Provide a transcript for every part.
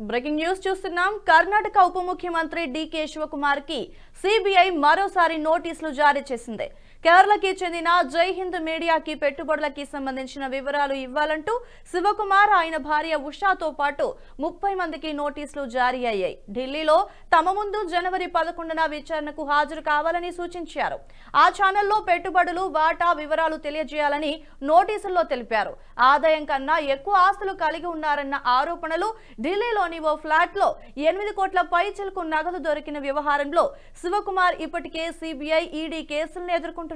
Breaking news చూస్తున్నాం. కర్ణాటక ఉప ముఖ్యమంత్రి డీకే శివకుమార్ కి సిబిఐ మరోసారి నోటీసులు జారీ చేసింది. కేరళకి చెందిన జై హింద్ మీడియాకి పెట్టుబడులకి సంబంధించిన వివరాలు ఇవ్వాలంటూ శివకుమార్ ఆయన భార్య ఉషాతో పాటు 30 మందికి నోటీసులు జారీ అయ్యాయి. ఢిల్లీలో తమ ముందు జనవరి 11న విచారణకు హాజరు కావాలని సూచించారు. ఆ ఛానల్లో పెట్టుబడులు వాటా వివరాలు తెలియజేయాలని నోటీసుల్లో తెలిపారు. ఆదాయం కన్నా ఎక్కువ ఆస్తులు కలిగి ఉన్నారన్న ఆరోపణలు, ఢిల్లీలోని ఓ ఫ్లాట్ లో 8 కోట్ల పైచిలకు నగదు దొరికిన వ్యవహారంలో శివకుమార్ ఇప్పటికే సిబిఐ, ఈడీ కేసులను ఎదుర్కొంటున్నారు.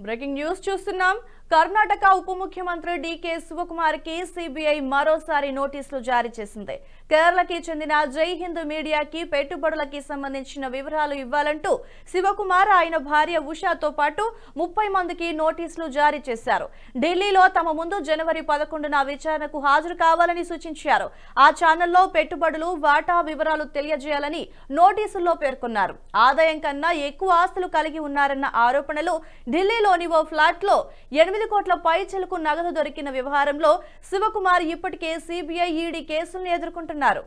బ్రేకింగ్ న్యూస్ చూస్తున్నాం. కర్ణాటక ఉప ముఖ్యమంత్రి డీకే శివకుమార్ కి సిబిఐ మరోసారి నోటీసులు జారీ చేసింది. కేరళకి చెందిన జై హింద్ మీడియాకి పెట్టుబడులకి సంబంధించిన వివరాలు ఇవ్వాలంటూ శివకుమార్ ఆయన భార్య ఉషాతో పాటు 30 మందికి నోటీసులు జారీ చేశారు. ఢిల్లీలో తమ ముందు జనవరి 11న విచారణకు హాజరు కావాలని సూచించారు. ఆ ఛానల్లో పెట్టుబడులు వాటా వివరాలు తెలియజేయాలని నోటీసుల్లో పేర్కొన్నారు. ఆదాయం కన్నా ఎక్కువ ఆస్తులు కలిగి ఉన్నారన్న ఆరోపణలు, ఢిల్లీలోని ఓ ఫ్లాట్ లో 8 కోట్ల పైచిలకు నగదు దొరికిన వ్యవహారంలో శివకుమార్ ఇప్పటికే సిబిఐ, ఈడీ కేసులను ఎదుర్కొంటున్నారు.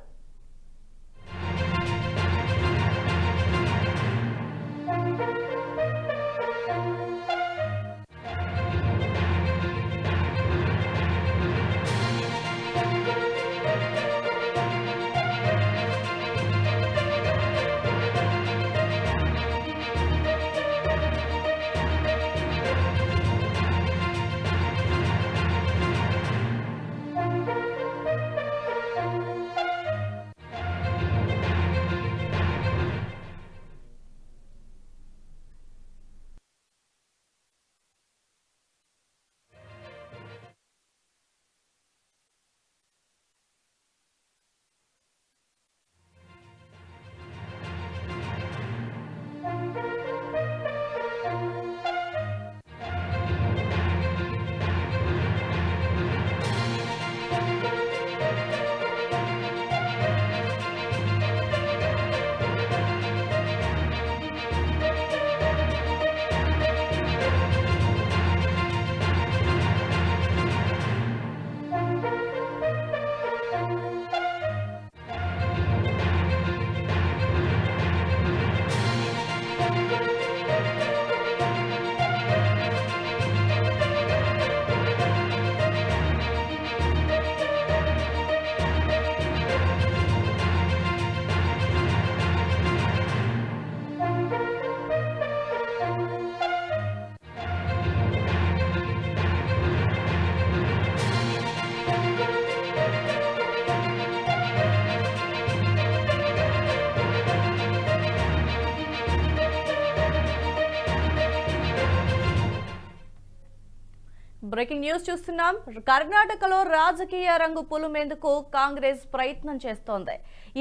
బ్రేకింగ్ న్యూస్ చూస్తున్నాం. కర్ణాటకలో రాజకీయ రంగు పులుమేందుకు కాంగ్రెస్ ప్రయత్నం చేస్తోంది.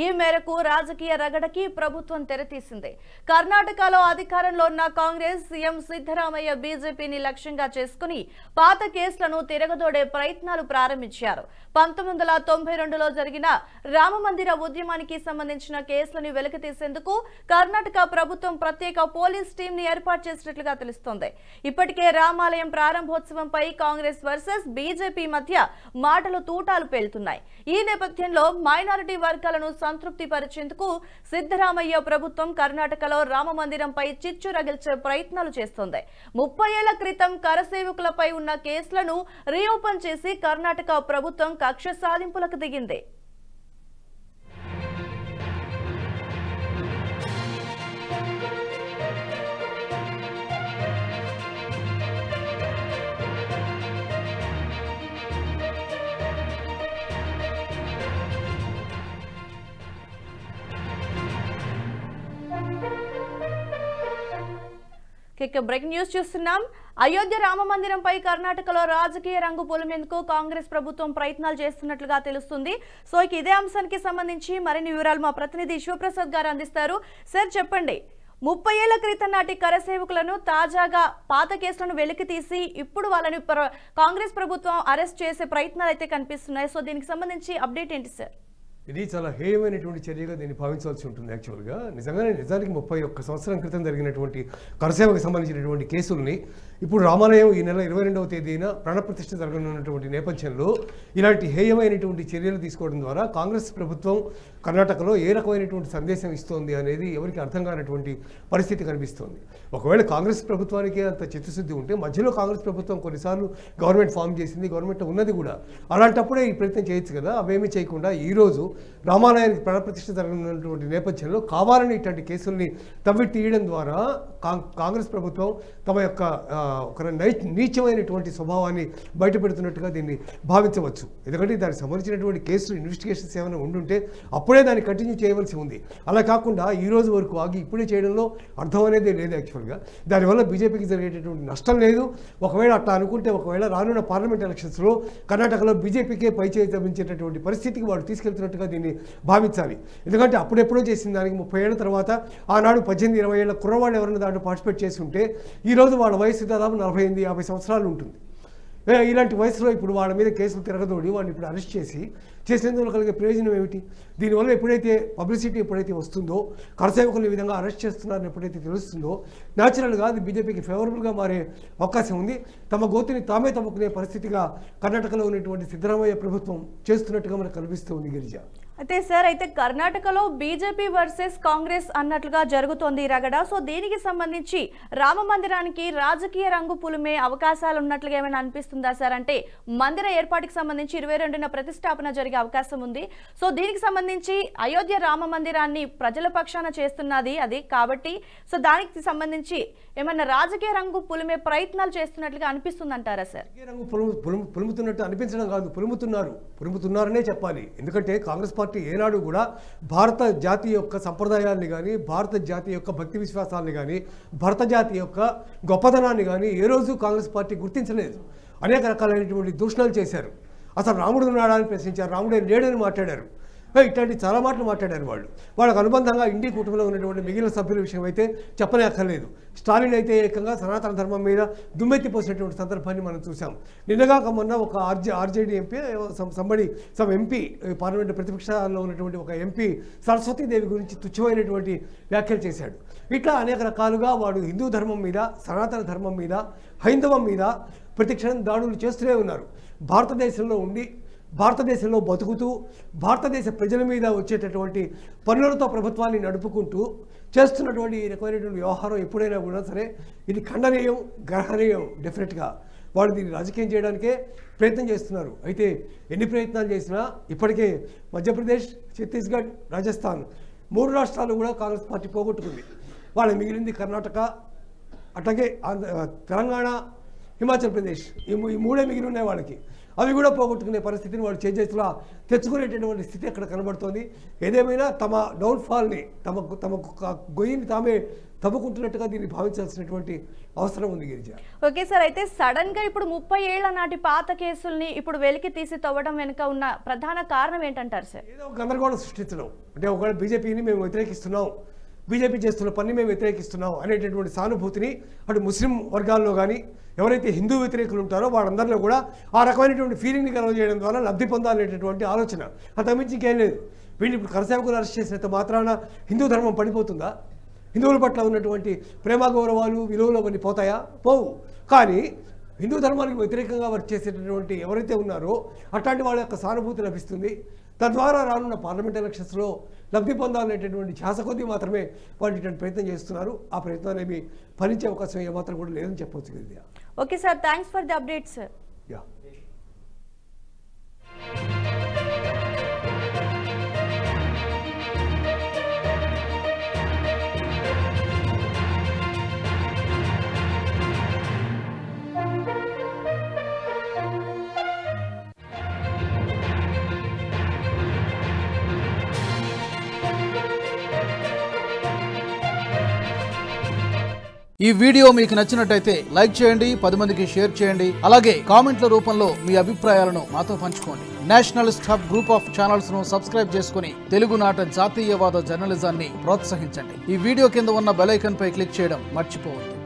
ఈ మేరకు రాజకీయ రగడకి ప్రభుత్వం తెరతీసింది. కర్ణాటకలో అధికారంలో ఉన్న కాంగ్రెస్, సీఎం సిద్ధరామయ్య బీజేపీని లక్ష్యంగా చేసుకుని పాత కేసులను తిరగదోడే ప్రయత్నాలు ప్రారంభించారు. 1992లో జరిగిన రామమందిర ఉద్యమానికి సంబంధించిన కేసులను వెలికితీసేందుకు కర్ణాటక ప్రభుత్వం ప్రత్యేక పోలీస్ టీం ని ఏర్పాటు చేసినట్లుగా తెలుస్తోంది. ఇప్పటికే రామాలయం ప్రారంభోత్సవంపై కాంగ్రెస్ వర్సెస్ బీజేపీ మధ్య మాటలు తూటాలు పేలుతున్నాయి. ఈ నేపథ్యంలో మైనారిటీ వర్గాలను సంతృప్తి పరిచేందుకు సిద్ధరామయ్య ప్రభుత్వం కర్ణాటకలో రామమందిరంపై చిచ్చు రగిల్చే ప్రయత్నాలు చేస్తోంది. 30 ఏళ్ల క్రితం కరసేవకులపై ఉన్న కేసులను రీఓపెన్ చేసి కర్ణాటక ప్రభుత్వం కక్ష సాధింపులకు దిగింది. బ్రేకింగ్ న్యూస్ చూస్తున్నాం. అయోధ్య రామ మందిరంపై కర్ణాటకలో రాజకీయ రంగు పొలిమేందుకు కాంగ్రెస్ ప్రభుత్వం ప్రయత్నాలు చేస్తున్నట్లుగా తెలుస్తుంది. సో ఇదే అంశానికి సంబంధించి మరిన్ని వివరాలు మా ప్రతినిధి శివప్రసాద్ గారు అందిస్తారు. సార్ చెప్పండి, 30 ఏళ్ల క్రితం నాటి కరసేవకులను తాజాగా పాత కేసులను వెలికి తీసి ఇప్పుడు వాళ్ళని కాంగ్రెస్ ప్రభుత్వం అరెస్ట్ చేసే ప్రయత్నాలు అయితే కనిపిస్తున్నాయి. సో దీనికి సంబంధించి అప్డేట్ ఏంటి సార్? ఇది చాలా హేయమైనటువంటి చర్యగా దీన్ని భావించాల్సి ఉంటుంది. యాక్చువల్గా నిజానికి 31 సంవత్సరం క్రితం జరిగినటువంటి కరసేవకు సంబంధించినటువంటి కేసుల్ని ఇప్పుడు రామాలయం ఈ నెల 22వ తేదీన ప్రాణప్రతిష్ఠ జరగనున్నటువంటి నేపథ్యంలో ఇలాంటి హేయమైనటువంటి చర్యలు తీసుకోవడం ద్వారా కాంగ్రెస్ ప్రభుత్వం కర్ణాటకలో ఏ రకమైనటువంటి సందేశం ఇస్తోంది అనేది ఎవరికి అర్థం కానటువంటి పరిస్థితి కనిపిస్తోంది. ఒకవేళ కాంగ్రెస్ ప్రభుత్వానికి అంత చిత్తశుద్ధి ఉంటే మధ్యలో కాంగ్రెస్ ప్రభుత్వం కొన్నిసార్లు గవర్నమెంట్ ఫామ్ చేసింది, గవర్నమెంట్ ఉన్నది కూడా, అలాంటప్పుడే ఈ ప్రయత్నం చేయొచ్చు కదా. అవేమీ చేయకుండా ఈరోజు రామాలయానికి ప్రాణప్రతిష్ఠ జరగనున్నటువంటి నేపథ్యంలో కావాలని ఇట్లాంటి కేసుల్ని తవ్వి తీయడం ద్వారా కాంగ్రెస్ ప్రభుత్వం తమ యొక్క ఒక నీచమైనటువంటి స్వభావాన్ని బయటపెడుతున్నట్టుగా దీన్ని భావించవచ్చు. ఎందుకంటే దానికి సంబంధించినటువంటి కేసులు ఇన్వెస్టిగేషన్స్ ఏమైనా ఉండుంటే అప్పుడే దాన్ని కంటిన్యూ చేయవలసి ఉంది. అలా కాకుండా ఈ రోజు వరకు ఆగి ఇప్పుడే చేయడంలో అర్థం అనేది లేదు. యాక్చువల్గా దానివల్ల బీజేపీకి జరిగేటటువంటి నష్టం లేదు. ఒకవేళ అట్లా అనుకుంటే ఒకవేళ రానున్న పార్లమెంట్ ఎలక్షన్స్లో కర్ణాటకలో బీజేపీకే పైచేయి లభించేటటువంటి పరిస్థితికి వాళ్ళు తీసుకెళ్తున్నట్టుగా దీన్ని భావించాలి. ఎందుకంటే అప్పుడెప్పుడో చేసిన దానికి 30 ఏళ్ల తర్వాత ఆనాడు 18-20 ఏళ్ల కుర్రవాళ్ళు ఎవరైనా దాంట్లో పార్టిసిపేట్ చేసి ఉంటే ఈరోజు వాళ్ళ వయసు దాదాపు 48-50 సంవత్సరాలు ఉంటుంది. ఇలాంటి వయసులో ఇప్పుడు వాళ్ళ మీద కేసులు తిరగదోడి వాళ్ళని ఇప్పుడు అరెస్ట్ చేసేందుకు కలిగే ప్రయోజనం ఏమిటి? దీనివల్ల ఎప్పుడైతే పబ్లిసిటీ ఎప్పుడైతే వస్తుందో, కరసేవకులు ఈ విధంగా అరెస్ట్ చేస్తున్నారని ఎప్పుడైతే తెలుస్తుందో న్యాచురల్గా అది బీజేపీకి ఫేవరబుల్గా మారే అవకాశం ఉంది. తమ గోతిని తామే తమ్ముకునే పరిస్థితిగా కర్ణాటకలో ఉన్నటువంటి సిద్ధరామయ్య ప్రభుత్వం చేస్తున్నట్టుగా మనకు కనిపిస్తుంది. గిరిజ అయితే సార్, అయితే కర్ణాటకలో బీజేపీ వర్సెస్ కాంగ్రెస్ అన్నట్లుగా జరుగుతోంది ఈ రగడ. సో దీనికి సంబంధించి రామ మందిరానికి రాజకీయ రంగు పులిమే అవకాశాలు ఉన్నట్లుగా ఏమైనా అనిపిస్తుందా సార్? అంటే మందిర ఏర్పాటుకి సంబంధించి 22న ప్రతిష్టాపన జరిగే అవకాశం ఉంది. సో దీనికి సంబంధించి అయోధ్య రామ మందిరాన్ని ప్రజల పక్షాన చేస్తున్నది అది కాబట్టి, సో దానికి సంబంధించి ఏమన్నా రాజకీయ రంగు పులిమే ప్రయత్నాలు చేస్తున్నట్లుగా అనిపిస్తుంది అంటారా సార్? రంగు పులుముతున్నట్టు అనిపించడం కాదు, పులుముతున్నారనే చెప్పాలి. ఎందుకంటే కాంగ్రెస్ పార్టీ ఏనాడు కూడా భారత జాతి యొక్క సంప్రదాయాన్ని కానీ, భారత జాతి యొక్క భక్తి విశ్వాసాన్ని కానీ, భారత జాతి యొక్క గొప్పదనాన్ని కానీ ఏ రోజు కాంగ్రెస్ పార్టీ గుర్తించలేదు. అనేక రకాలైనటువంటి దూషణలు చేశారు. అసలు రాముడు ఉన్నాడా అని ప్రశ్నించారు, రాముడే లేడని మాట్లాడారు. ఇట్లాంటి చాలా మాటలు మాట్లాడారు. వాళ్ళకు అనుబంధంగా ఇండి కూటమిలో ఉన్నటువంటి మిగిలిన సభ్యుల విషయం అయితే చెప్పనే అక్కర్లేదు. స్టాలిన్ అయితే ఏకంగా సనాతన ధర్మం మీద దుమ్మెత్తిపోసినటువంటి సందర్భాన్ని మనం చూసాం. నిన్నగాక మొన్న ఒక RJD MP some MP parliament ప్రతిపక్షాల్లో ఉన్నటువంటి ఒక ఎంపీ సరస్వతీదేవి గురించి తుచ్చమైనటువంటి వ్యాఖ్యలు చేశాడు. ఇట్లా అనేక రకాలుగా వాడు హిందూ ధర్మం మీద, సనాతన ధర్మం మీద, హైందవం మీద ప్రతిక్షణం దాడులు చేస్తూనే ఉన్నారు. భారతదేశంలో బతుకుతూ భారతదేశ ప్రజల మీద వచ్చేటటువంటి పన్నులతో ప్రభుత్వాన్ని నడుపుకుంటూ చేస్తున్నటువంటి ఈ రకమైనటువంటి వ్యవహారం ఎప్పుడైనా కూడా సరే ఇది ఖండనీయం, గ్రహణీయం. డెఫినెట్గా వాళ్ళు దీన్ని రాజకీయం చేయడానికే ప్రయత్నం చేస్తున్నారు. అయితే ఎన్ని ప్రయత్నాలు చేసినా ఇప్పటికే మధ్యప్రదేశ్, ఛత్తీస్గఢ్, రాజస్థాన్ 3 రాష్ట్రాలు కూడా కాంగ్రెస్ పార్టీ పోగొట్టుకుంది. వాళ్ళకి మిగిలింది కర్ణాటక, అట్లాగే తెలంగాణ, హిమాచల్ ప్రదేశ్. ఈ 3 మిగిలి ఉన్నాయి వాళ్ళకి. అవి కూడా పోగొట్టుకునే పరిస్థితిని వాళ్ళు చేసేలా తెచ్చుకునేటటువంటి స్థితి అక్కడ కనబడుతోంది. ఏదేమైనా తమ డౌన్ఫాల్ని, తమ గొయ్యిని తామే తవ్వుకుంటున్నట్టుగా దీన్ని భావించాల్సినటువంటి అవసరం ఉంది. గిరిజ ఓకే సార్, అయితే సడన్ గా ఇప్పుడు 30 ఏళ్ల నాటి పాత కేసుల్ని ఇప్పుడు వెలికి తీసి తవ్వడం వెనుక ఉన్న ప్రధాన కారణం ఏంటంటారు సార్? ఏదో గందరగోళం సృష్టించడం. అంటే ఒకవేళ బీజేపీని మేము వ్యతిరేకిస్తున్నాం, బీజేపీ చేస్తున్న పని మేము వ్యతిరేకిస్తున్నాం అనేటటువంటి సానుభూతిని అటు ముస్లిం వర్గాల్లో కానీ, ఎవరైతే హిందూ వ్యతిరేకులు ఉంటారో వాళ్ళందరిలో కూడా ఆ రకమైనటువంటి ఫీలింగ్ని కలగజేయడం ద్వారా లబ్ధి పొందాలనేటటువంటి ఆలోచన. అంతకుమించి ఇంకేం లేదు. వీళ్ళు ఇప్పుడు కరసేవకులు అరెస్ట్ చేసినంత మాత్రాన హిందూ ధర్మం పడిపోతుందా? హిందువుల పట్ల ఉన్నటువంటి ప్రేమ, గౌరవాలు, విలువలు అవన్నీ పోతాయా? పోవు. కానీ హిందూ ధర్మానికి వ్యతిరేకంగా వర్క్ చేసేటటువంటి ఎవరైతే ఉన్నారో అట్లాంటి వాళ్ళ యొక్క సానుభూతి లభిస్తుంది. తద్వారా రానున్న పార్లమెంట్ ఎలక్షన్స్లో లబ్ధి పొందాలనేటటువంటి ఛాస కొద్దీ మాత్రమే వాళ్ళు ఇటువంటి ప్రయత్నం చేస్తున్నారు. ఆ ప్రయత్నాలు ఏమి ఫలించే అవకాశం ఏమాత్రం కూడా లేదని చెప్పవచ్చు. Girija okay sir, thanks for the update sir. Yeah ఈ వీడియో మీకు నచ్చినట్టయితే లైక్ చేయండి, 10 మందికి షేర్ చేయండి. అలాగే కామెంట్ల రూపంలో మీ అభిప్రాయాలను మాతో పంచుకోండి. Nationalist hub group of channels ను సబ్స్క్రైబ్ చేసుకుని తెలుగునాట జాతీయవాద జర్నలిజాన్ని ప్రోత్సహించండి. ఈ వీడియో కింద ఉన్న బెల్ ఐకాన్ పై క్లిక్ చేయడం మర్చిపోవద్దు.